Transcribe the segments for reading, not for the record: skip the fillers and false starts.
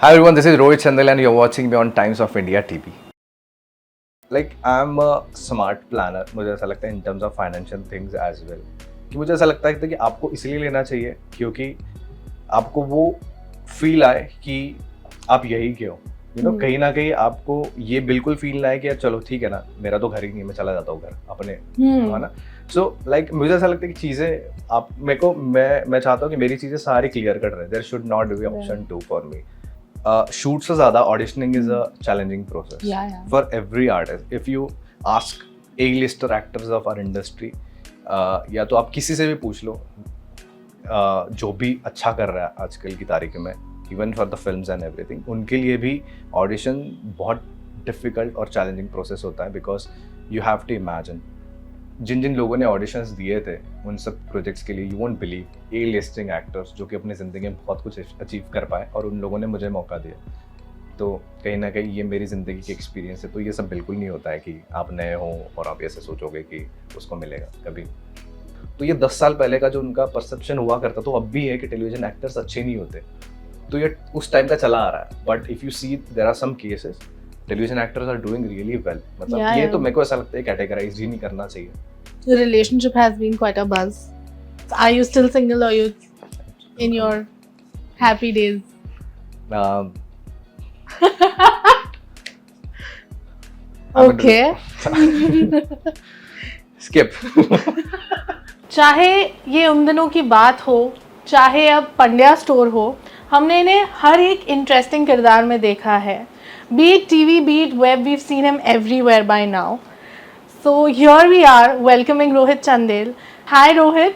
Hi everyone, this is Rohit Chandel and you're watching me on Times of India TV. Like I'm a smart planner. मुझे ऐसा लगता है in terms of financial things as well. कि मुझे ऐसा लगता है कि आपको इसलिए लेना चाहिए क्योंकि आपको वो फील आए कि आप यही के हो. कहीं ना कहीं आपको ये बिल्कुल फील ना है कि यार चलो ठीक है ना, मेरा तो घर ही नहीं, मैं चला जाता हूँ घर अपने, है ना. सो लाइक मुझे ऐसा लगता है कि चीज़ें आप मेरे को मैं चाहता हूँ कि मेरी चीज़ें सारी क्लियर कट रहे. There should not be option 2 for me. Shoot से ज़्यादा auditioning is a challenging process for every artist. If you ask A lister actors of our industry, या तो आप किसी से भी पूछ लो, जो भी अच्छा कर रहा है आजकल की तारीख में, even for the films and everything, उनके लिए भी ऑडिशन बहुत डिफ़िकल्ट और चैलेंजिंग प्रोसेस होता है. Because you have to imagine जिन जिन लोगों ने ऑडिशंस दिए थे उन सब प्रोजेक्ट्स के लिए, you won't believe, A listing actors जो कि अपनी ज़िंदगी में बहुत कुछ अचीव कर पाए और उन लोगों ने मुझे मौका दिया. तो कहीं ना कहीं ये मेरी ज़िंदगी की एक्सपीरियंस है. तो ये सब बिल्कुल नहीं होता है कि आप नए हो और आप ऐसे सोचोगे कि उसको मिलेगा कभी. तो ये 10 साल पहले का जो उनका परसेप्शन हुआ करता तो अब भी है कि टेलीविजन एक्टर्स अच्छे नहीं होते. तो ये उस टाइम का चला आ रहा है. But if you see there are some cases television actors are doing really well. मतलब ये तो मेरे को ऐसा लगता है कैटेगराइज ही नहीं करना चाहिए. The relationship has been quite a buzz. Are you still single or you in your happy days? Okay. Skip. चाहे ये उन दिनों की बात हो, चाहे अब पंड्या स्टोर हो, हमने इन्हें हर एक इंटरेस्टिंग किरदार में देखा है. Be it TV, be it web, we've seen him everywhere by now. So here we are welcoming Rohit Chandel. Hi Rohit.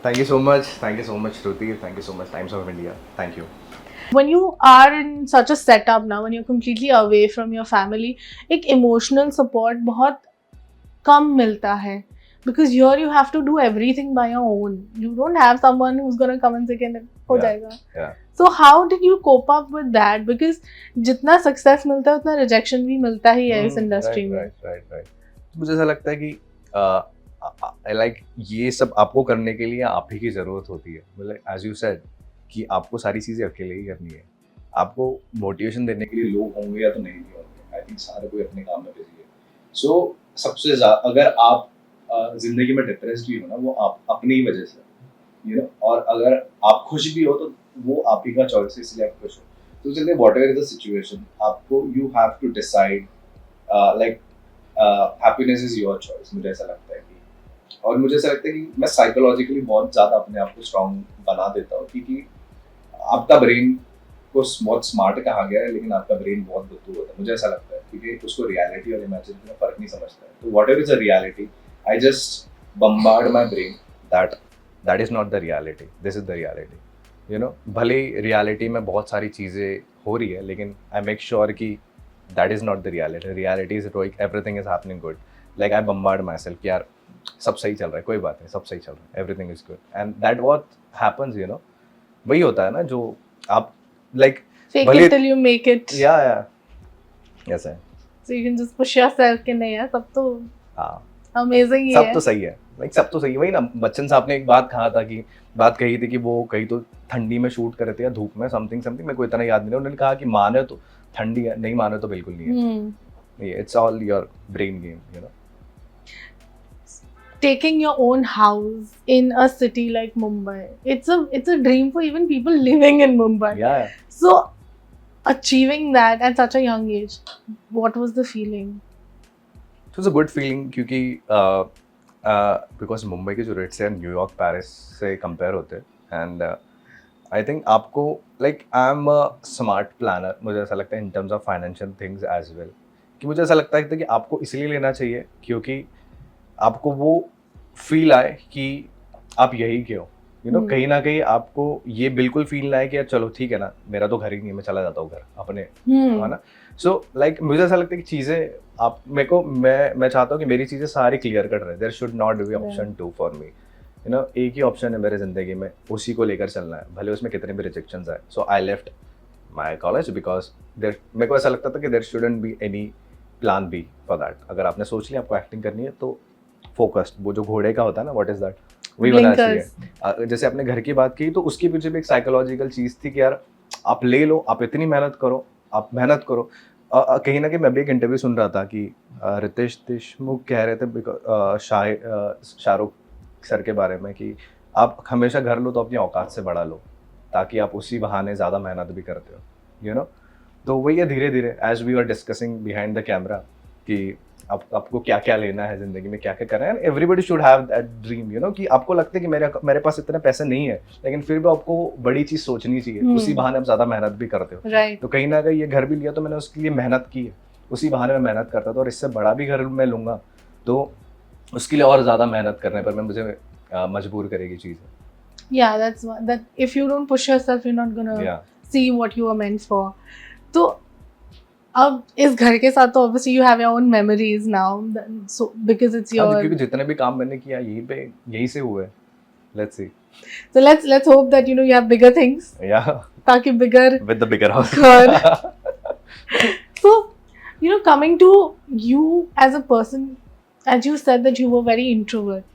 Thank you so much. Thank you so much, Shruti. Thank you so much, Times of India. Thank you. When you are in such a setup now, when you're completely away from your family, एक emotional support बहुत कम मिलता है. Because here you have to do everything by your own. You don't have someone who's gonna come and say कि हो जाएगा. Yeah. So how did you cope up with that? Because जितना success मिलता है उतना rejection भी मिलता ही है इस industry में. Right. मुझे ऐसा लगता है कि लाइक ये सब आपको करने के लिए आप ही की ज़रूरत होती है. मतलब एज यू सेड कि आपको सारी चीज़ें अकेले ही करनी है. आपको मोटिवेशन देने के लिए लोग होंगे या तो नहीं भी होंगे. आई थिंक सारे कोई अपने काम में बिजी है. सो सबसे ज़्यादा अगर आप ज़िंदगी में डिप्रेस्ड भी हो ना, वो आप अपनी ही वजह से, और अगर आप खुश भी हो तो वो आप ही का चॉइस है, इसलिए आप खुश हो. तो चलिए वॉट एवर द सिचुएशन, आपको you have to decide like happiness is your choice. मुझे ऐसा लगता है कि, और मुझे ऐसा लगता है कि मैं साइकोलॉजिकली बहुत ज़्यादा अपने आप को स्ट्रॉन्ग बना देता हूँ. क्योंकि आपका ब्रेन को बहुत स्मार्ट कहा गया है, लेकिन आपका ब्रेन बहुत बुद्धू होता है. मुझे ऐसा लगता है क्योंकि उसको रियलिटी और इमेजिन में फ़र्क नहीं समझता है. तो what ever is a reality, I just bombard my brain that is not the reality, this is the reality. भले रियलिटी में बहुत सारी चीज़ें हो रही है, लेकिन आई मेक श्योर कि that is not the reality. Reality is heroic, everything is happening good. Like I bombard myself कि यार सब सही चल रहा है, कोई बात नहीं, सब सही चल रहा है, everything is good. And that what happens, वही होता है ना जो आप like Fake it till you make it. Yeah. Yes, है. So you can just push yourself कि नहीं यार सब तो amazing ही सब है. तो सही है. Like सब तो सही है. वही ना, बच्चन साहब ने एक बात कही थी कि वो कहीं तो ठंडी में शूट कर रहे थे या धूप में, समथिंग मेरे को इतना याद नहीं. उन्होंने कहा कि माने तो ठंडी है, नहीं मानो तो बिल्कुल नहीं है. It's all your brain game. Taking your own house in a city like Mumbai, it's a dream for even people living in Mumbai. Yeah. So achieving that at such a young age, what was the feeling? It was a good feeling क्योंकि because Mumbai के जो rates हैं New York, Paris से compare होते हैं. And I think आपको like I am a smart planner. मुझे ऐसा लगता है in terms of financial things as well, कि मुझे ऐसा लगता है कि आपको इसलिए लेना चाहिए क्योंकि आपको वो फील आए कि आप यही के हो. कहीं ना कहीं आपको ये बिल्कुल फील ना है कि यार चलो ठीक है ना, मेरा तो घर ही नहीं, मैं चला जाता हूँ घर अपने, है ना. सो लाइक मुझे ऐसा लगता है कि चीज़ें आप मेरे को मैं चाहता हूँ कि मेरी चीज़ें सारी क्लियर कट रहे. There should not be option 2 for me. एक ही ऑप्शन है मेरे ज़िंदगी में, उसी को लेकर चलना है, भले उसमें कितने भी रिजेक्शंस आए. So I left my college because मेरे को ऐसा लगता था कि there shouldn't be any plan B for that. अगर आपने सोच लिया आपको एक्टिंग करनी है तो फोकस्ड, वो जो घोड़े का होता है ना, व्हाट इज दैट, वही होना चाहिए. जैसे आपने घर की बात की तो उसके पीछे भी एक साइकोलॉजिकल चीज़ थी कि यार आप ले लो, आप इतनी मेहनत करो, आप मेहनत करो। कहीं ना कहीं मैं भी एक इंटरव्यू सुन रहा था कि रितेश देशमुख कह रहे थे शाहरुख सर के बारे में कि आप हमेशा घर लो तो अपनी औकात से बड़ा लो, ताकि आप उसी बहाने ज़्यादा मेहनत भी करते हो, यू नो। तो वही है, धीरे धीरे as we are discussing behind the camera कि आपको क्या क्या लेना है ज़िंदगी में, क्या क्या करना है। Everybody should have that dream, you know, कि आपको लगता है कि मेरे पास इतने पैसे नहीं है, लेकिन फिर भी आपको बड़ी चीज़ सोचनी चाहिए, उसी बहाने आप ज़्यादा मेहनत भी करते हो। राइट। तो कहीं ना कहीं ये घर भी लिया तो मैंने उसके लिए मेहनत की है, उसी बहाने में मेहनत करता था, और इससे बड़ा भी घर मैं लूँगा तो उसके लिए और ज़्यादा मेहनत करने पर मैं मुझे मजबूर करेगी चीज़ें। Yeah, that if you don't push yourself, you're not gonna Yeah. see what you are meant for. तो अब इस घर के साथ तो obviously you have your own memories now, so because it's हाँ, your. क्योंकि जितने भी काम मैंने किया यहीं से हुए। Let's see. So let's hope that you know you have bigger things. Yeah. ताकि bigger With the bigger house. घर. So you know, coming to you as a person, as you said that you were very introvert.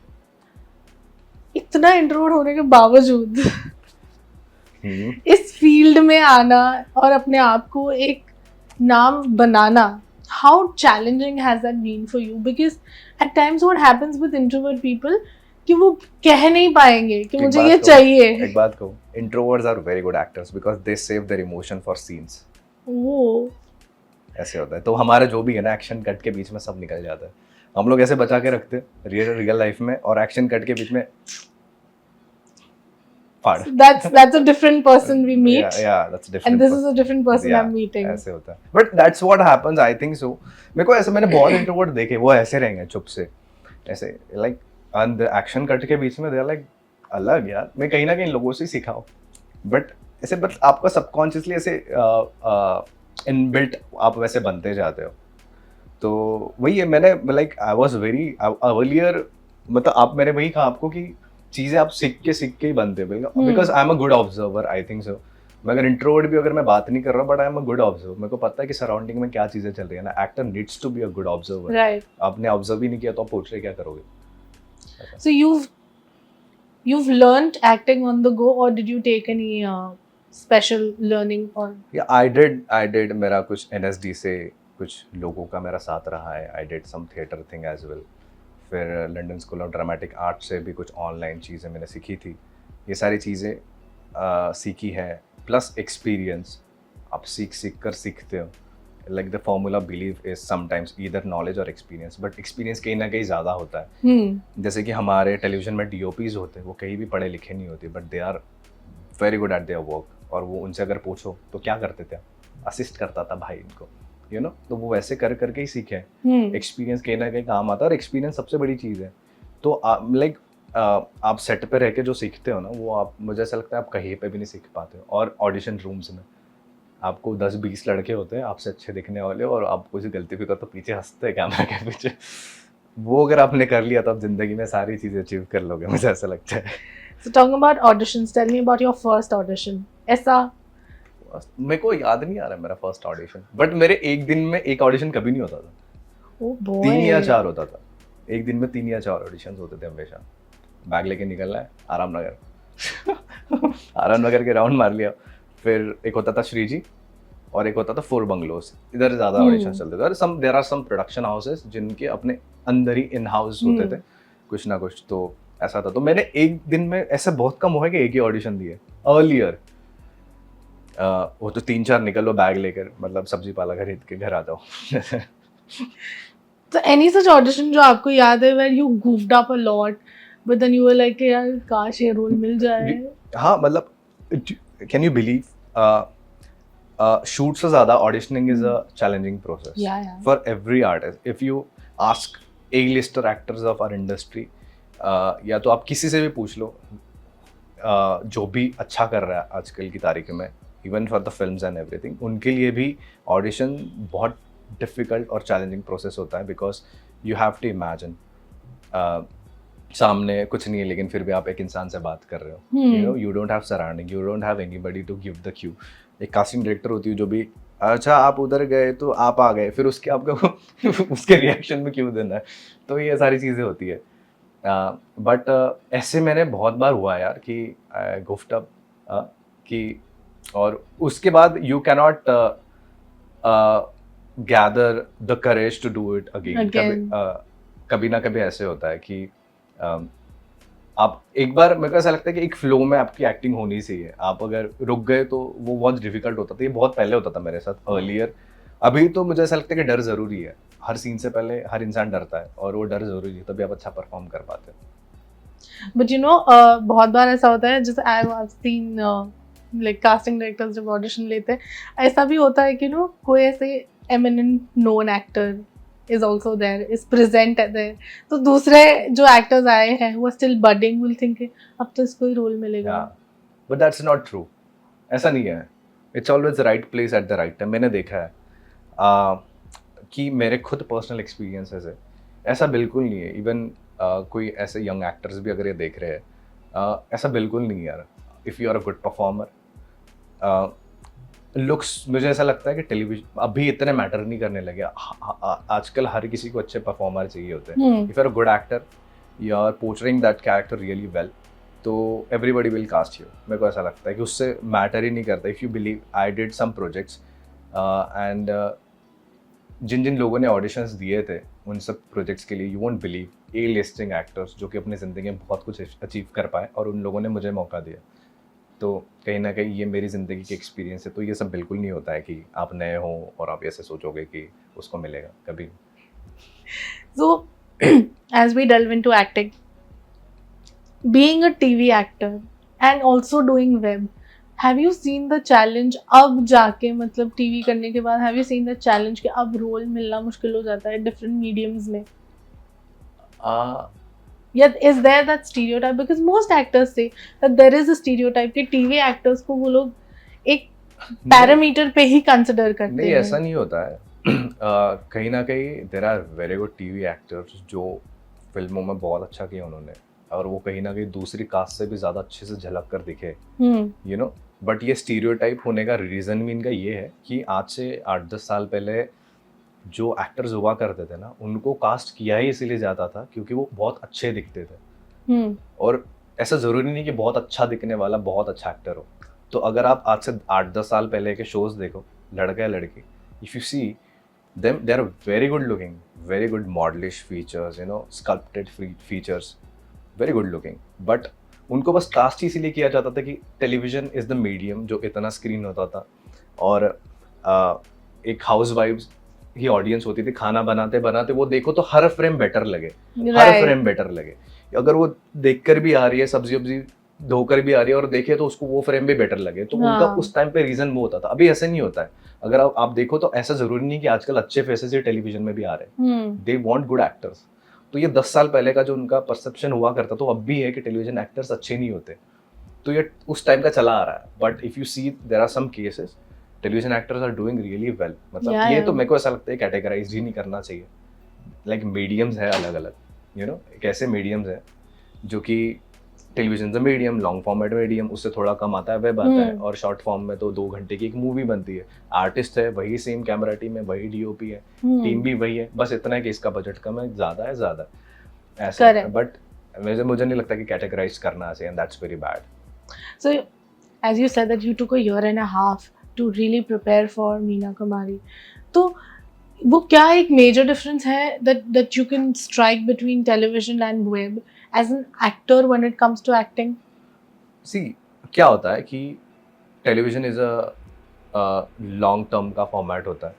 इतना introvert होने के बावजूद इस field में आना और अपने आप को एक नाम बनाना, how challenging has that been for you? Because at times what happens with introvert people कि वो कह नहीं पाएंगे कि मुझे ये चाहिए। एक बात कहूँ, introverts are very good actors because they save their emotion for scenes. वो ऐसे होता है, तो हमारे जो भी है ना, एक्शन कट के बीच में सब निकल जाता है। हम लोग ऐसे बचा के रखते हैं रियल लाइफ में, और एक्शन कट के बीच में फाड़। that's a different person we meet. Yeah, that's a different and this person. is a different person Yeah, I'm meeting. ऐसे होता है, but that's what happens, I think so. मेरे को ऐसे, मैंने बहुत इंट्रोवर्ट देखे, वो ऐसे रहेंगे चुप से, ऐसे लाइक एंड एक्शन कट के बीच में दे आर लाइक अलग यार। मैं कहीं ना कहीं लोगों से सीखा हूँ, बट ऐसे, बट आपका सबकॉन्शियसली ऐसे इनबिल्ट आप वैसे बनते जाते हो। तो वही है, मैंने like I was very earlier, मतलब आप, मैंने वही कहा आपको कि चीज़ें आप सीख के ही बनते हो, because I am a good observer, I think so. मैं अगर इंट्रोवर्ट भी, अगर मैं बात नहीं कर रहा, but I am a good observer. मेरे को पता है कि सराउंडिंग में क्या चीज़ें चल रही है ना। Actor needs to be a good observer. Right. आपने ऑब्जर्व ही नहीं किया तो आप पोर्ट्रे क्या करोगे? So you've learned acting on the go, or did you take any special learning on? Yeah, I did मेरा कुछ NSD से कुछ लोगों का मेरा साथ रहा है। I did some theatre thing as well. फिर London school of dramatic art से भी कुछ ऑनलाइन चीज़ें मैंने सीखी थी। ये सारी चीज़ें सीखी है, प्लस एक्सपीरियंस। आप सीख कर सीखते हो। Like the formula believe is sometimes either knowledge और एक्सपीरियंस, बट एक्सपीरियंस कहीं ना कहीं ज़्यादा होता है। जैसे कि हमारे टेलीविजन में DOPs होते हैं, वो कहीं भी पढ़े लिखे नहीं होते, but they are very good at their work. और वो उनसे अगर पूछो तो क्या करते थे, असिस्ट करता था भाई इनको, यू नो। तो वो वैसे कर करके ही सीखे। एक्सपीरियंस कहीं ना कहीं काम आता है, और एक्सपीरियंस सबसे बड़ी चीज़ है। तो लाइक आप सेट पे रह के जो सीखते हो ना, वो आप, मुझे ऐसा लगता है आप कहीं पे भी नहीं सीख पाते हो। और ऑडिशन रूम्स में आपको 10-20 लड़के होते हैं आपसे अच्छे दिखने वाले, और आप कुछ गलती भी करो तो पीछे हंसते हैं कैमरा के पीछे। वो अगर आपने कर लिया तो आप जिंदगी में सारी चीज़ें अचीव कर लोगे, मुझे ऐसा लगता है। So talking about auditions, tell me about your first audition. ऐसा मेरे को याद नहीं आ रहा मेरा फर्स्ट ऑडिशन, बट मेरे एक दिन में एक ऑडिशन कभी नहीं होता था। oh boy 3 या 4 होता था एक दिन में, 3 या 4 ऑडिशन होते थे हमेशा। बैग लेके निकलना है आराम नगर के राउंड मार लिया। फिर एक होता था श्री जी, और एक होता था 4 बंगलोज। इधर ज़्यादा ऑडिशन चलते थे। और there are some production houses जिनके अपने अंदर ही इन हाउस होते थे कुछ ना कुछ, तो ऐसा था। तो मैंने एक दिन में, ऐसे बहुत कम हुआ कि एक ही ऑडिशन दिए अर्लियर। वो तो 3-4 निकलो बैग लेकर, मतलब सब्जी पाला खरीद के घर आता हूँ। So any such audition जो आपको याद है where you goofed up a lot, but then you were like यार काश ये रोल मिल जाए? हाँ, मतलब कैन यू बिलीव, शूट से ज़्यादा auditioning is a challenging process for every artist. If you ask A-lister actors of our industry, या तो आप किसी से भी पूछ लो, जो भी अच्छा कर रहा है आजकल की तारीख में, even for the films and everything, उनके लिए भी ऑडिशन बहुत डिफ़िकल्ट और चैलेंजिंग प्रोसेस होता है। Because you have to imagine, सामने कुछ नहीं है लेकिन फिर भी आप एक इंसान से बात कर रहे हो। You know, you don't have surrounding, you don't have anybody to give the cue. एक कास्टिंग डायरेक्टर होती है जो भी, अच्छा आप उधर गए तो आप आ गए, फिर उसके आपको उसके रिएक्शन में क्यों देना है। तो ये सारी चीज़ें होती है। बट ऐसे मैंने बहुत बार हुआ यार कि गुफ्ट अप, कि और उसके बाद you cannot gather the courage to do it again. Again. कभी ना कभी ऐसे होता है कि आप एक बार, मेरे को ऐसा लगता है कि एक फ्लो में आपकी एक्टिंग होनी चाहिए। आप अगर रुक गए तो वो बहुत डिफिकल्ट होता था। ये बहुत पहले होता था मेरे साथ अर्लियर। अभी तो मुझे ऐसा लगता है कि डर जरूरी है। हर सीन से पहले हर इंसान डरता है और वो डर जरूरी है, तभी आप अच्छा परफॉर्म कर पाते हैं। बट यू नो बहुत बार ऐसा होता है, जैसे I was scene like casting directors जब ऑडिशन लेते हैं, ऐसा भी होता है कि नो कोई ऐसे eminent known actor is also there, is present there, तो दूसरे जो एक्टर्स आए हैं वो स्टिल बडिंग विल थिंक अब तो इसको ही रोल मिलेगा। But that's not true. ऐसा नहीं है। It's always right place at the right time. मैंने देखा है कि मेरे खुद पर्सनल एक्सपीरियंसेस है, ऐसा बिल्कुल नहीं है। इवन कोई ऐसे यंग एक्टर्स भी अगर ये देख रहे हैं, ऐसा बिल्कुल नहीं है यार। If you are a good performer, looks, मुझे ऐसा लगता है कि टेलीविजन अभी इतने मैटर नहीं करने लगे। आजकल हर किसी को अच्छे परफॉर्मर चाहिए होते हैं। If you are a good actor, you are portraying that character really well, तो एवरीबॉडी विल कास्ट यू। मेरे को ऐसा लगता है कि उससे मैटर ही नहीं करता। If you believe, I did some projects and जिन जिन लोगों ने ऑडिशंस दिए थे उन सब प्रोजेक्ट्स के लिए, you won't believe, A listing actors जो कि अपनी ज़िंदगी में बहुत कुछ अचीव कर पाए, और उन लोगों ने मुझे मौका दिया। तो कहीं ना कहीं ये मेरी ज़िंदगी के एक्सपीरियंस है। तो ये सब बिल्कुल नहीं होता है कि आप नए हो और आप ऐसे सोचोगे कि उसको मिलेगा, कभी। So as we delve into acting, being a TV actor and also doing web, have you seen the challenge अब जाके, मतलब टीवी करने के बाद have you seen the challenge कि अब रोल मिलना मुश्किल हो जाता है different mediums में? Yeah, is there that stereotype? Because most actors say that there is a stereotype कि TV actors को वो लोग एक पैरामीटर पे ही कंसिडर करते नहीं, हैं। ऐसा नहीं होता है। कहीं ना कहीं there are very good TV actors जो फिल्मों में बहुत अच्छा किया उन्होंने, और वो कहीं ना कहीं दूसरी कास्ट से भी ज़्यादा अच्छे से झलक कर दिखे, यू नो। बट ये स्टीरियोटाइप होने का रीज़न भी इनका ये है कि आज से 8-10 साल पहले जो एक्टर्स हुआ करते थे ना, उनको कास्ट किया ही इसीलिए जाता था क्योंकि वो बहुत अच्छे दिखते थे। और ऐसा ज़रूरी नहीं कि बहुत अच्छा दिखने वाला बहुत अच्छा एक्टर हो। तो अगर आप आज से 8-10 साल पहले के शोज देखो, लड़का या लड़की, if you see them, they are very good looking, very good modelish features, you know, sculpted features, very good looking. But उनको बस कास्ट ही इसीलिए किया जाता था कि टेलीविजन इज़ द मीडियम जो इतना स्क्रीन होता था, और एक हाउस वाइफ्स ही ऑडियंस होती थी। खाना बनाते बनाते वो देखो तो हर फ्रेम बेटर लगे, हर फ्रेम बेटर लगे। अगर वो देखकर भी आ रही है, सब्जी वब्जी धोकर भी आ रही है और देखे तो उसको वो फ्रेम भी बेटर लगे, तो उनका उस टाइम पे रीजन वो होता था। अभी ऐसे नहीं होता है। अगर आप देखो तो ऐसा जरूरी नहीं कि आजकल अच्छे फेसेस ही टेलीविजन में भी आ रहे हैं। They want good actors. तो ये 10 साल पहले का जो उनका परसेप्शन हुआ करता तो अब भी है कि टेलीविजन एक्टर्स अच्छे नहीं होते, तो ये उस टाइम का चला आ रहा है। But if you see there are some cases television actors are doing really well. मतलब ये तो मेरे को ऐसा लगता है कैटेगराइज ही नहीं करना चाहिए। लाइक मीडियम्स है अलग अलग, यू नो, एक ऐसे मीडियम्स है जो कि टेलीविजन का मीडियम, लॉन्ग फॉर्मेट मीडियम, उससे थोड़ा कम आता है, वेब आता है, और शॉर्ट फॉर्म में तो 2 घंटे की एक मूवी बनती है। आर्टिस्ट है वही, सेम कैमरा टीम है वही, डीओपी है, टीम भी वही है, बस इतना है कि इसका बजट कम है, ज़्यादा ऐसा है। बट मुझे नहीं लगता कि कैटेगराइज करना चाहिए, and that's very bad. So as you said that you took a year and a half to really prepare for Meena Kumari, तो वो क्या एक मेजर डिफरेंस है that you can strike between television and web as an actor when it comes to acting? सी, क्या होता है कि television is a long term का फॉर्मेट होता है,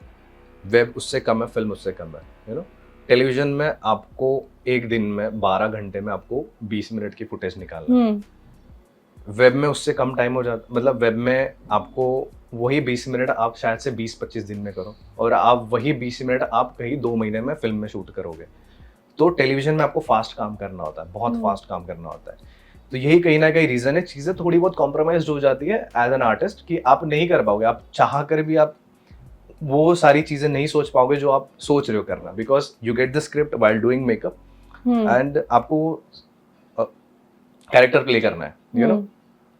वेब उससे कम है, फिल्म उससे कम है, यू नो। टेलीविजन में आपको एक दिन में 12 घंटे में आपको 20 मिनट की फुटेज निकालना है। वेब में उससे कम टाइम हो जाता, मतलब वेब में आपको वही 20 मिनट आप शायद से 20-25 दिन में करो, और आप वही 20 मिनट आप कहीं 2 महीने में फिल्म में शूट करोगे। तो टेलीविजन में आपको फास्ट काम करना होता है, बहुत फास्ट काम करना होता है। तो यही कहीं ना कहीं रीज़न है। चीज़ें थोड़ी बहुत कॉम्प्रोमाइज हो जाती है एज एन आर्टिस्ट कि आप नहीं कर पाओगे, आप चाह कर भी आप वो सारी चीज़ें नहीं सोच पाओगे जो आप सोच रहे हो करना, because you get the script while doing makeup and आपको कैरेक्टर प्ले करना है, you know,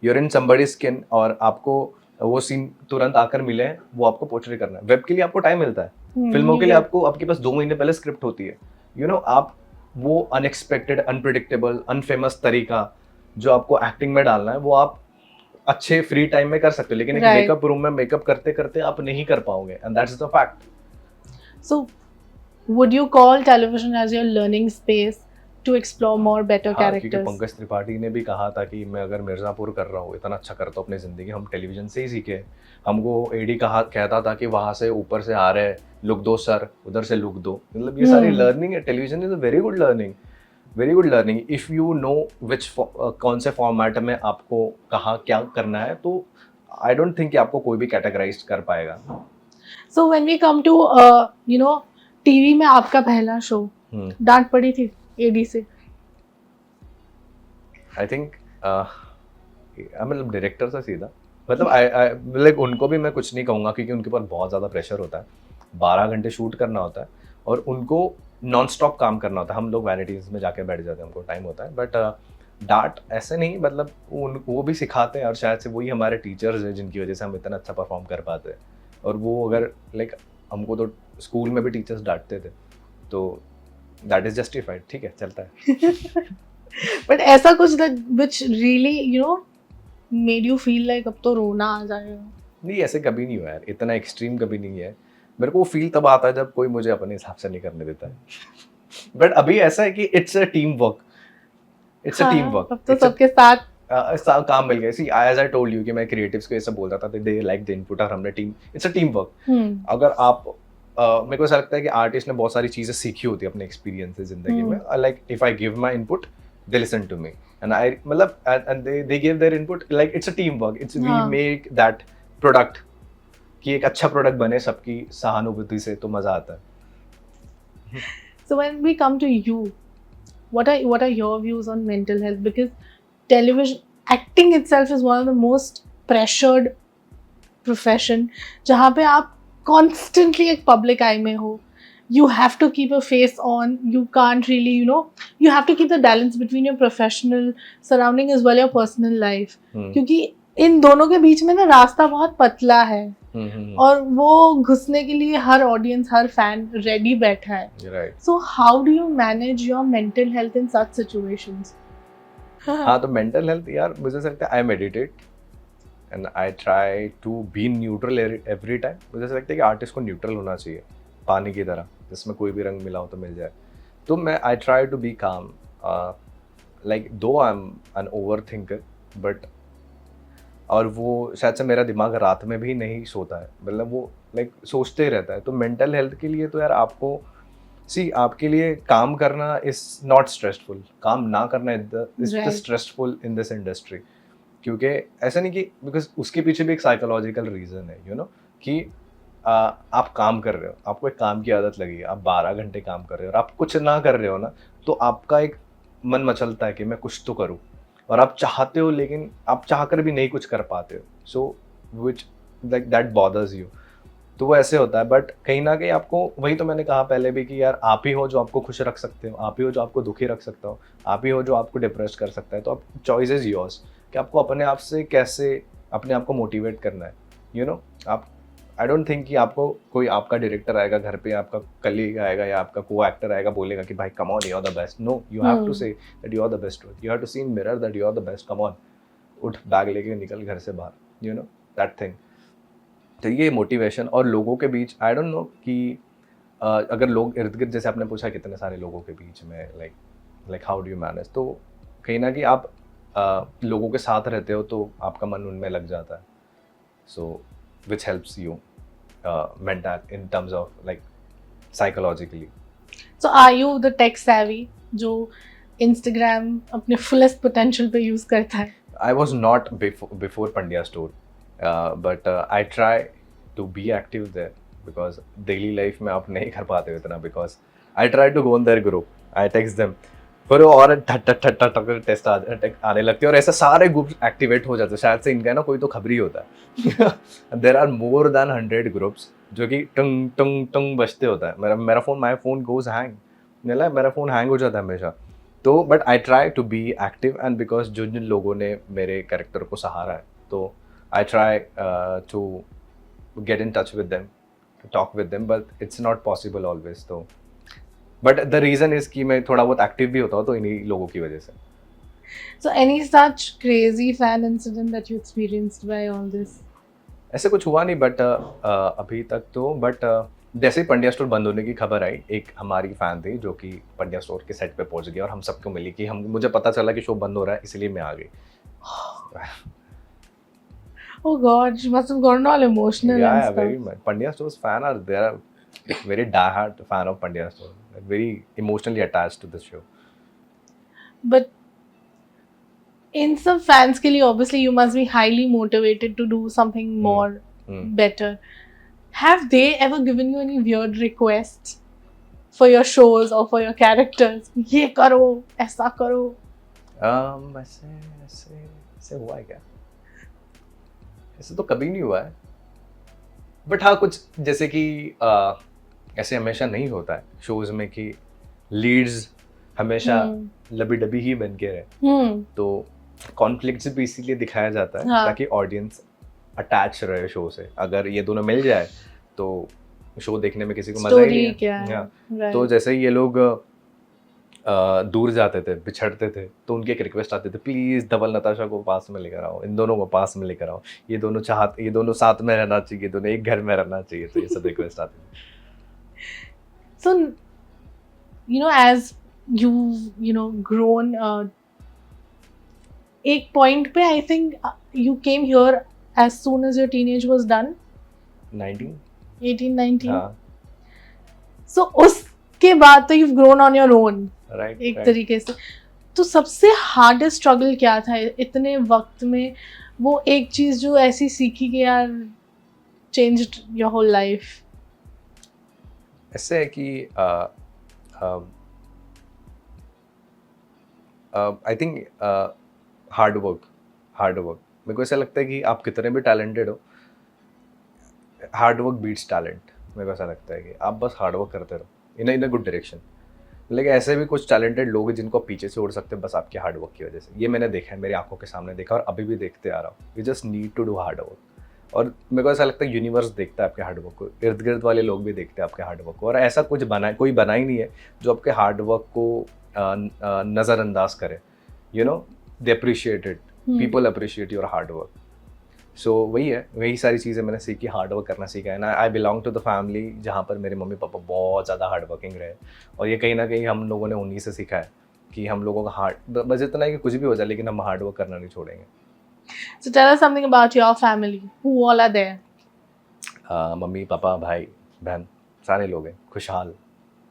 you're in somebody skin, और आपको वो सीन तुरंत आकर मिले, वो आपको पोर्ट्रे करना है। वेब के लिए आपको टाइम मिलता है, फिल्मों के लिए आपको, आपके पास 2 महीने पहले स्क्रिप्ट होती है, यू नो। आप वो अनएक्सपेक्टेड, अनप्रिडिक्टेबल, अनफेमस तरीका जो आपको एक्टिंग में डालना है, वो आप अच्छे फ्री टाइम में कर सकते हो, लेकिन एक Right. मेकअप रूम में मेकअप करते करते आप नहीं कर पाओगे, and that's the fact. So, would you call television as your learning space to explore more better हाँ, क्योंकि characters? पंकज त्रिपाठी ने भी कहा था कि मैं अगर मिर्ज़ापुर कर रहा हूँ, इतना अच्छा करता हूँ अपनी ज़िंदगी, हम टेलीविज़न से ही सीखे. हमको एडी कहता था कि वहाँ से ऊपर से आ रहे, लुक दो सर, उधर से लुक दो. मतलब ये सारी लर्निंग है. Television is a very good learning, very good learning. If you know which कौन से फॉर्मेट में आपको कहाँ क्या करना है, तो आई डोंट थिंक कि आपको कोई भी कैटेगराइज कर पाएगा. So when we come to TV में आपका पहला शो, डांट पड़ी थी एडी से? आई थिंक मतलब डायरेक्टर से सीधा, मतलब आई लाइक उनको भी मैं कुछ नहीं कहूँगा, क्योंकि उनके ऊपर बहुत ज़्यादा प्रेशर होता है. 12 घंटे शूट करना होता है और उनको नॉन स्टॉप काम करना होता है. हम लोग वैनिटीज़ में जाके बैठ जाते हैं, हमको टाइम होता है. बट डांट ऐसे नहीं, मतलब वो भी सिखाते हैं, और शायद से वही हमारे टीचर्स हैं जिनकी वजह से हम इतना अच्छा परफॉर्म कर पाते हैं. और वो अगर लाइक हमको तो स्कूल में भी टीचर्स डांटते थे, तो दैट इज़ जस्टिफाइड. ठीक है, चलता है. But ऐसा कुछ that which really made you feel like अब तो रोना आ जाएगा? नहीं, ऐसे कभी नहीं हुआ यार, इतना एक्सट्रीम कभी नहीं है. मेरे को वो फील तब आता है जब कोई मुझे अपने हिसाब से नहीं करने देता है. बट अभी ऐसा है कि it's a team work, it's a team work. अब तो सबके साथ काम मिल गया. सी एज आई टोल्ड यू कि मैं क्रिएटिव्स को ये सब बोल रहा था, दे लाइक द इनपुट, और हमने team, it's a team work. अगर आप मेरे को ऐसा लगता है कि आर्टिस्ट ने बहुत सारी चीजें सीखी होती है अपने एक्सपीरियंस से जिंदगी में. Like if I give my input, they listen to me, and I मतलब and they give their input. Like it's a team work, it's we make that product, कि एक अच्छा प्रोडक्ट बने सबकी सहानुभूति से, तो मजा आता है. So when we come to you, what are your views on mental health? Because television acting itself is one of the most pressured profession, जहाँ पे आप constantly एक public eye में हो. You have to keep a face on. You can't really, you have to keep the balance between your professional surrounding as well your personal life. क्योंकि इन दोनों के बीच में ना रास्ता बहुत पतला है. और वो घुसने के लिए हर ऑडियंस, हर फैन रेडी बैठा है. Right. So how do you manage your mental health in such situations? हाँ, तो मेंटल हेल्थ यार, मुझे ऐसा लगता है I meditate and I try to be neutral every time. मुझे ऐसा लगता है कि आर्टिस्ट को न्यूट्रल होना चाहिए, पानी की तरह, जिसमें कोई भी रंग मिला हो तो मिल जाए. तो मैं I try to be calm, like though I am an overthinker, but और वो शायद से मेरा दिमाग रात में भी नहीं सोता है, मतलब वो लाइक सोचते ही रहता है. तो मेंटल हेल्थ के लिए तो यार आपको आपके लिए काम करना इज नॉट स्ट्रेसफुल, काम ना करना is the stressful in this industry. क्योंकि ऐसा नहीं कि बिकॉज उसके पीछे भी एक साइकोलॉजिकल रीज़न है, कि आप काम कर रहे हो, आपको एक काम की आदत लगी है, आप 12 घंटे काम कर रहे हो और आप कुछ ना कर रहे हो ना, तो आपका एक मन मचलता है कि मैं कुछ तो करूँ, और आप चाहते हो लेकिन आप चाहकर भी नहीं कुछ कर पाते हो. So which like that bothers you. तो वो ऐसे होता है. बट कहीं ना कहीं आपको, वही तो मैंने कहा पहले भी, कि यार आप ही हो जो आपको खुश रख सकते हो, आप ही हो जो आपको दुखी रख सकता हो, आप ही हो जो आपको डिप्रेस कर सकता है. तो आप चॉइस इज योर्स कि आपको अपने आप से कैसे अपने आप को मोटिवेट करना है. आप आई डोंट थिंक कि आपको कोई आपका डायरेक्टर आएगा घर पे, आपका कलीग आएगा या आपका को एक्टर आएगा, बोलेगा कि भाई come on, you are the best. No, you have to say that you are the best. You have to see in mirror that you are the best. Come on, उठ, bag लेके निकल घर से बाहर, दैट थिंग. तो ये motivation. और लोगों के बीच आई डोंट नो कि अगर लोग इर्द गिर्द, जैसे आपने पूछा कितने सारे लोगों के बीच में, like how do you manage, तो कहीं ना कहीं आप लोगों के साथ रहते हो तो आपका मन उनमें लग जाता है. So which helps you mental in terms of like psychologically. So are you the tech savvy जो Instagram अपने fullest potential पे use करता है? I was not before Pandya store, but I try to be active there because daily life में आप नहीं कर पाते हो इतना, because I try to go on their group, I text them, फिर और ठट टेस्ट आने लगते हैं और ऐसे सारे ग्रुप एक्टिवेट हो जाते हैं. शायद से इनका ना कोई तो खबरी होता है. There are more than 100 groups जो कि टंग टंग टंग बजते होता है. मेरा phone, my phone goes hang, मेरा फोन हैंग हो जाता है हमेशा. तो but I try to be active, and because जिन लोगों ने मेरे कैरेक्टर को सहारा है, तो I try to get in touch with them, to talk with them, but it's not possible always. तो बट द रीज़न इज़ कि मैं थोड़ा बहुत एक्टिव भी होता हूँ तो इन्हीं लोगों की वजह से. So any such crazy fan incident that you experienced by all this? ऐसे कुछ हुआ नहीं बट अभी तक तो बट जैसे ही पंड्या स्टोर बंद होने की खबर आई, एक हमारी फैन थी जो कि पंड्या स्टोर के सेट पे पहुंच गई और हम सबको मिली कि हम मुझे पता चला कि शो बंद हो रहा है इसलिए मैं आ गई. Oh God, she must have gotten all emotional and Yeah, stuff. very much. Pandya Store's fan are there. Very die-hard fan of Pandya Store. Very emotionally attached to the show. But in some fans के लिए obviously you must be highly motivated to do something more better. Have they ever given you any weird requests for your shows or for your characters? ये करो, ऐसा करो. ऐसे ऐसे ऐसे हुआ है क्या? ऐसे तो कभी नहीं हुआ है. बट हाँ कुछ जैसे कि ऐसे हमेशा नहीं होता है शोज में कि लीड्स हमेशा लबी डबी ही बन के रहे. तो कॉन्फ्लिक्ट्स भी इसीलिए दिखाया जाता है ताकि ऑडियंस अटैच रहे शो से. अगर ये दोनों मिल जाए तो शो देखने में किसी को मजा ही नहीं है. तो जैसे ये लोग दूर जाते थे, बिछड़ते थे, तो उनकी एक रिक्वेस्ट आती थी, प्लीज धवल नताशा को पास में लेकर आओ, इन दोनों को पास में लेकर आओ, ये दोनों साथ में रहना चाहिए, दोनों एक घर में रहना चाहिए. तो ये सब रिक्वेस्ट आती थी. So, as you grown, एक point पे I think you came here as soon as your teenage was done. 18-19. हाँ. So उसके बाद तो you've grown on your own. Right. एक तरीके से. तो सबसे hardest struggle क्या था इतने वक्त में? वो एक चीज जो ऐसी सीखी कि यार changed your whole life. ऐसे है कि आई थिंक हार्ड वर्क. मेरे को ऐसा लगता है कि आप कितने भी टैलेंटेड हो, हार्ड वर्क बीट्स टैलेंट. मेरे को ऐसा लगता है कि आप बस हार्ड वर्क करते रहो इन अ गुड डायरेक्शन. लेकिन ऐसे भी कुछ टैलेंटेड लोग हैं जिनको पीछे से उड़ सकते हैं बस आपके हार्ड वर्क की वजह से. ये मैंने देखा है, मेरी आंखों के सामने देखा और अभी भी देखते आ रहा हूँ. You just need to do hard work. और मेरे को ऐसा लगता है यूनिवर्स देखता है आपके हार्ड वर्क को, इर्द गिर्द वाले लोग भी देखते हैं आपके हार्ड वर्क को. और ऐसा कुछ कोई बना ही नहीं है जो आपके हार्ड वर्क को नज़रअंदाज करे. They appreciate it. People appreciate your hard work. So वही सारी चीज़ें मैंने सीखी, हार्ड वर्क करना सीखा है ना. I belong to the family जहाँ पर मेरे मम्मी पापा बहुत ज़्यादा हार्ड वर्किंग रहे, और ये कहीं ना कहीं हम लोगों ने उन्हीं से सीखा है कि हम लोगों का बस इतना है कि कुछ भी हो जाए लेकिन हम हार्ड वर्क करना नहीं छोड़ेंगे. So tell us something about your family. Who all are there? Mummy papa भाई बहन सारे लोग हैं. खुशहाल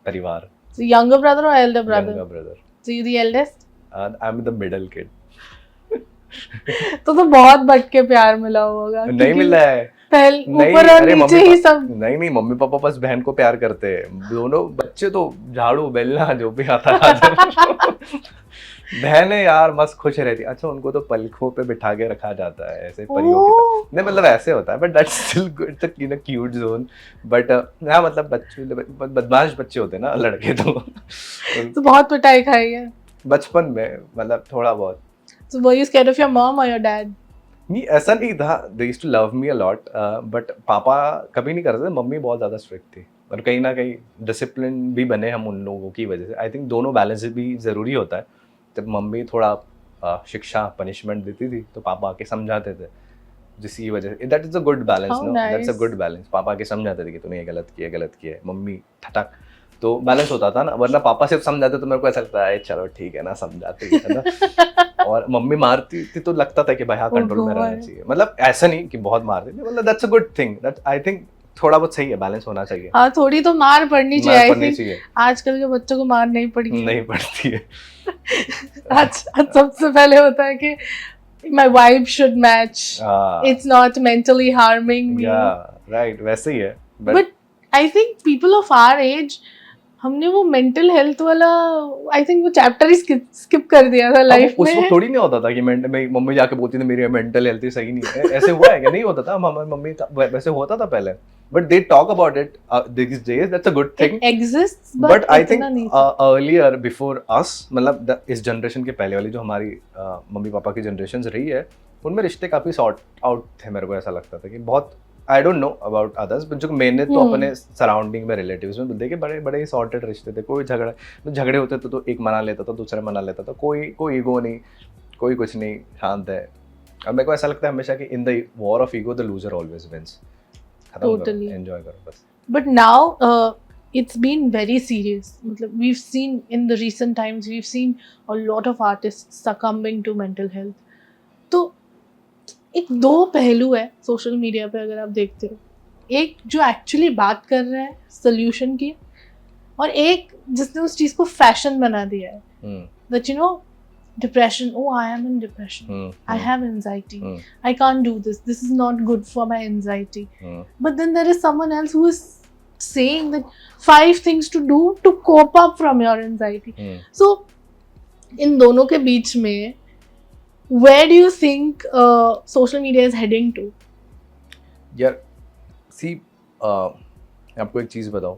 परिवार. So younger brother or elder brother? Younger brother. So you the eldest? I'm the middle kid. तो बहुत बट के प्यार मिला होगा. नहीं मिला है. पहले ऊपर और नीचे ही सब. नहीं मम्मी पापा बस बहन को प्यार करते हैं. दोनों बच्चे तो झाड़ू बेलना जो भी आता है. बहन है यार मस्त खुश रहती. अच्छा उनको तो पलकों पे बिठा के रखा जाता है ऐसे परियों की तरह. नहीं मतलब ऐसे होता है but that's still good in a cute zone. But हाँ मतलब बच्चे बदमाश बच्चे होते हैं ना लड़के. तो बहुत पिटाई खाई है बचपन में, मतलब थोड़ा बहुत. So were you scared of your mom or your dad? नहीं ऐसा नहीं था. They used to love me a lot, but पापा कभी नहीं करते थे. मम्मी बहुत ज़्यादा स्ट्रिक्ट थी और कहीं ना कहीं डिसिप्लिन भी बने हम उन लोगों की वजह से. आई थिंक दोनों बैलेंस भी ज़रूरी होता है. जब मम्मी थोड़ा शिक्षा पनिशमेंट देती थी तो पापा आके समझाते थे, जिसकी वजह से that is a good balance. No that's a good balance. पापा आके समझाते थे कि तूने ये गलत किया है. मम्मी ठटक. तो बैलेंस होता था ना. वरना पापा सिर्फ समझाते तो मेरे को ऐसा लगता है चलो ठीक है ना समझाते है ना. और मम्मी मारती थी तो लगता था कि भाई हाँ कंट्रोल में रहना चाहिए. मतलब ऐसा नहीं कि बहुत मारती थी. मतलब that's a good thing. That I think थोड़ा बहुत सही है, बैलेंस होना चाहिए. हाँ थोड़ी तो मार पड़नी चाहिए. आजकल के बच्चों को मार नहीं पड़ती है. सबसे पहले होता है कि my vibe should match. It's not mentally harming me. Yeah, right. वैसे ही है. But I think people of our age हमने वो मेंटल हेल्थ वाला आई थिंक वो चैप्टर ही स्किप कर दिया था लाइफ में. उसको थोड़ी नहीं होता था कि मम्मी जाके बोलती थी मेरी मेंटल हेल्थ ही सही नहीं है. ऐसे हुआ है क्या? नहीं होता था. मम्मी वैसे होता था पहले. But they talk about it this days. That's a good thing. It exists but I think earlier before us, मतलब इस जनरेशन के पहले वाली जो हमारी मम्मी पापा की जनरेशन रही है, उनमें रिश्ते काफी सॉर्ट आउट थे. मेरे को ऐसा लगता था कि बहुत I don't know about others, but जो मैंने तो अपने सराउंडिंग में रिलेटिव्स में देखे बड़े बड़े सॉर्टेड रिश्ते थे, कोई झगड़े होते तो एक मना लेता था, दूसरा मना लेता था, कोई ईगो नहीं, कोई कुछ नहीं, शांत है। अब मेरे को ऐसा लगता है हमेशा कि in the war of ego the loser always wins. खत्म करो, एंजॉय करो बस। But now it's been very serious. मतलब we've seen in the recent times, we've seen a lot of artists succumbing to mental health. तो एक दो पहलू है सोशल मीडिया पे अगर आप देखते हो, एक जो एक्चुअली बात कर रहा है सोल्यूशन की, और एक जिसने उस चीज़ को फैशन बना दिया है। That you know, depression, oh I am in depression, I have anxiety, I can't do this is not good for my anxiety. But then there is someone else who is saying that 5 things to do to cope up from your anxiety. So in दोनों के बीच में where do you think social media is heading to? यार सी आपको एक चीज़ बताओ,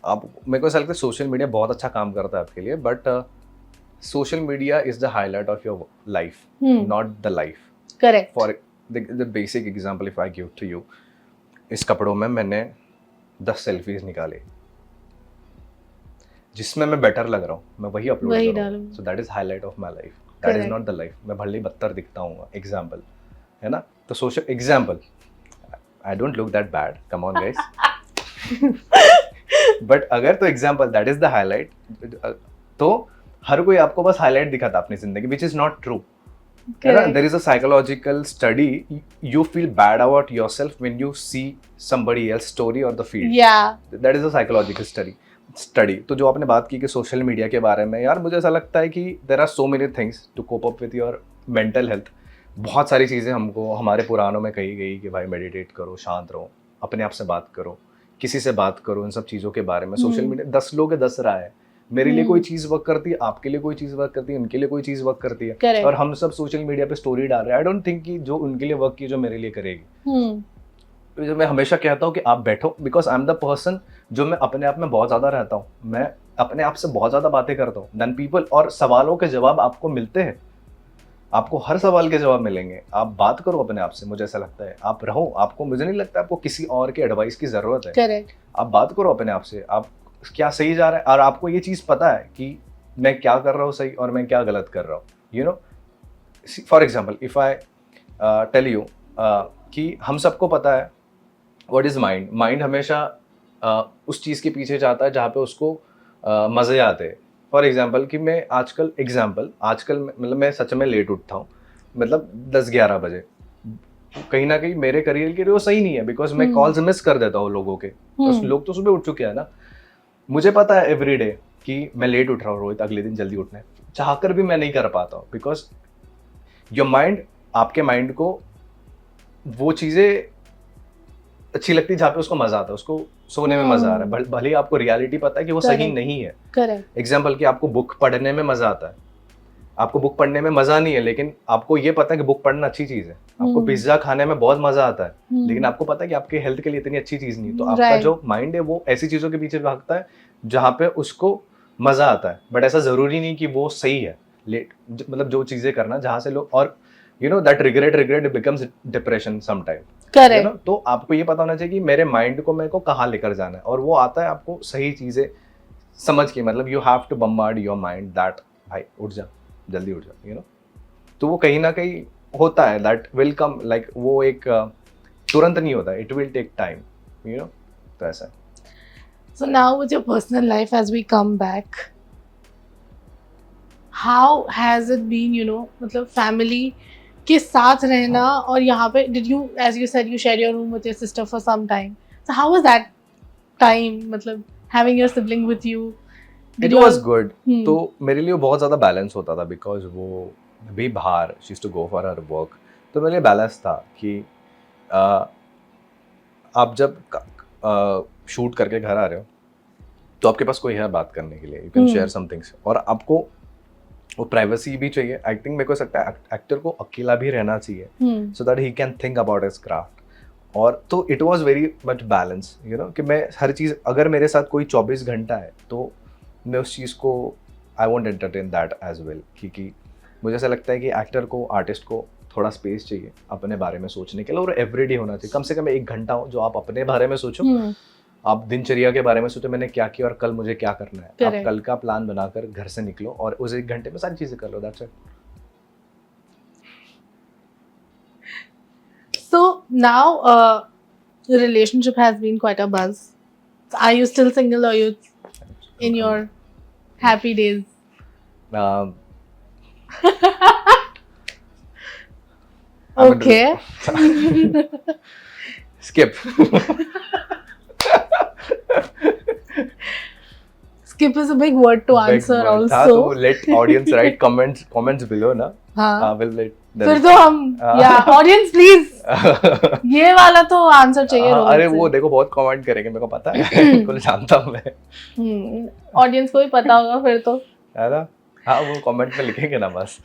आप मेरे को ऐसा लगता है सोशल मीडिया बहुत अच्छा काम करता है आपके लिए, but social media is the highlight of your life, not the life. Correct. For the basic example if I give to you, इस कपड़ों में मैंने 10 सेल्फीज निकाले, जिसमें मैं बेटर लग रहा हूँ मैं वही अपलोड कर रहा हूँ, so that is highlight of my life, that is not the life. मैं भले ही बदतर दिखता हूँ, एग्जाम्पल है ना, तो social example, I don't look that bad, come on guys, but अगर तो example that is the highlight, तो हर कोई आपको बस हाईलाइट दिखाता अपनी जिंदगी, which is not true. There is a psychological study, you feel bad about yourself when you see somebody else story or the feed. Yeah. That is a psychological study. तो जो आपने बात की कि सोशल मीडिया के बारे में, यार मुझे ऐसा लगता है कि there are so many things to cope up with your mental health. बहुत सारी चीज़ें हमको हमारे पुराणों में कही गई कि भाई मेडिटेट करो, शांत रहो, अपने आप से बात करो, किसी से बात करो, इन सब चीज़ों के बारे में। सोशल मीडिया 10 लोग 10 राय है, मेरे लिए कोई चीज वर्क करती है, आपके लिए कोई चीज वर्क करती है, उनके लिए कोई चीज वर्क करती है। Correct. और हम सब सोशल मीडिया पे स्टोरी डाल रहे हैं। आई डोंट थिंक कि जो उनके लिए वर्क की जो मेरे लिए करेगी। तो मैं हमेशा कहता हूँ कि आप बैठो, because I am the person जो मैं अपने आप में बहुत ज्यादा रहता हूँ, मैं अपने आप से बहुत ज्यादा बातें करता हूँ देन पीपल, और सवालों के जवाब आपको मिलते हैं, आपको हर सवाल के जवाब मिलेंगे। आप बात करो अपने आप से, मुझे ऐसा लगता है आप रहो, आपको, मुझे नहीं लगता आपको किसी और के एडवाइस की जरूरत है। Correct. आप बात करो अपने आप से, आप क्या सही जा रहा है, और आपको ये चीज़ पता है कि मैं क्या कर रहा हूँ सही और मैं क्या गलत कर रहा हूँ। You know, for example if I tell you कि हम सबको पता है व्हाट इज़ माइंड। माइंड हमेशा उस चीज़ के पीछे जाता है जहाँ पे उसको मज़े आते हैं। फॉर एग्जाम्पल कि मैं आजकल मतलब मैं सच में लेट उठता हूँ, मतलब 10-11 बजे। कहीं ना कहीं मेरे करियर के लिए वो सही नहीं है, बिकॉज मैं कॉल्स मिस कर देता हूँ लोगों के। तो लोग तो सुबह उठ चुके हैं ना, मुझे पता है एवरीडे कि मैं लेट उठ रहा हूँ, रोहित अगले दिन जल्दी उठना है, चाहकर भी मैं नहीं कर पाता हूँ, बिकॉज योर माइंड, आपके माइंड को वो चीज़ें अच्छी लगती है जहाँ पे उसको मजा आता है, उसको सोने में मजा आ रहा है, भले ही आपको रियलिटी पता है कि वो सही नहीं है। करेक्ट। एग्जाम्पल कि आपको बुक पढ़ने में मजा आता है, आपको बुक पढ़ने में मजा नहीं है, लेकिन आपको ये पता है कि बुक पढ़ना अच्छी चीज है। आपको पिज्जा खाने में बहुत मजा आता है, लेकिन आपको पता है कि आपके हेल्थ के लिए इतनी अच्छी चीज नहीं है। तो आपका जो माइंड है वो ऐसी चीजों के पीछे भागता है जहाँ पे उसको मजा आता है, बट ऐसा जरूरी नहीं कि वो सही है। लेट मतलब जो चीजें करना जहाँ से लोग, और you know that regret becomes depression sometime. Correct. तो आपको ये पता होना चाहिए कि मेरे माइंड को मेरे को कहाँ लेकर जाना है, और वो आता है आपको सही चीजें समझ के। मतलब you have to bombard your mind that भाई उठ जा, जल्दी उठ जा, यू नो। तो वो कहीं ना कहीं होता है, दैट विल कम, लाइक वो एक तुरंत नहीं होता, it will take time, you know. तो ऐसा। So now with your personal life, as we come back, how has it been, you know, मतलब family के साथ रहना, और यहाँ पे did you, as you said, you share your room with your sister for some time. So how was that time, मतलब having your sibling with you? It was good. तो मेरे लिए बहुत ज़्यादा बैलेंस होता था, बिकॉज वो भी बाहर, she used to go for her work, तो मेरे लिए बैलेंस था कि आप जब शूट करके घर आ रहे हो तो आपके पास कोई है बात करने के लिए, you can share some things, और आपको वो प्राइवेसी भी चाहिए। आई थिंक मेरे को लगता है एक्टर को अकेला भी रहना चाहिए, so that he can think about his craft. और तो it was very much balance, you know, कि मैं हर चीज़, अगर मेरे साथ कोई 24 घंटा है तो मैं उस चीज़ को I won't entertain that as well, क्योंकि मुझे ऐसा लगता है कि एक्टर को, आर्टिस्ट को थोड़ा स्पेस चाहिए अपने बारे में सोचने के लिए, और एवरीडे होना चाहिए कम से कम 1 घंटा हो जो आप अपने बारे में सोचो, आप दिनचर्या के बारे में सोचो मैंने क्या किया और कल मुझे क्या करना है। आप Correct. कल का प्लान बनाकर घर से निकलो और उस 1 घंटे में सारी चीजें कर लो, that's it. So now the relationship has been quite a buzz. Are you still single or you in your happy days? I'm Okay. skip. Skip is a big word to answer हाँ, also. तो let audience write comments below ना। हाँ. will let them- फिर तो हम या audience please ये वाला तो आंसर चाहिए हाँ, रोहित अरे से। वो देखो बहुत कमेंट करेंगे, मेरे को पता है कुल जानता हूँ मैं, ऑडियंस को भी पता होगा फिर तो। है ना। हाँ वो कमेंट में लिखेंगे ना बस।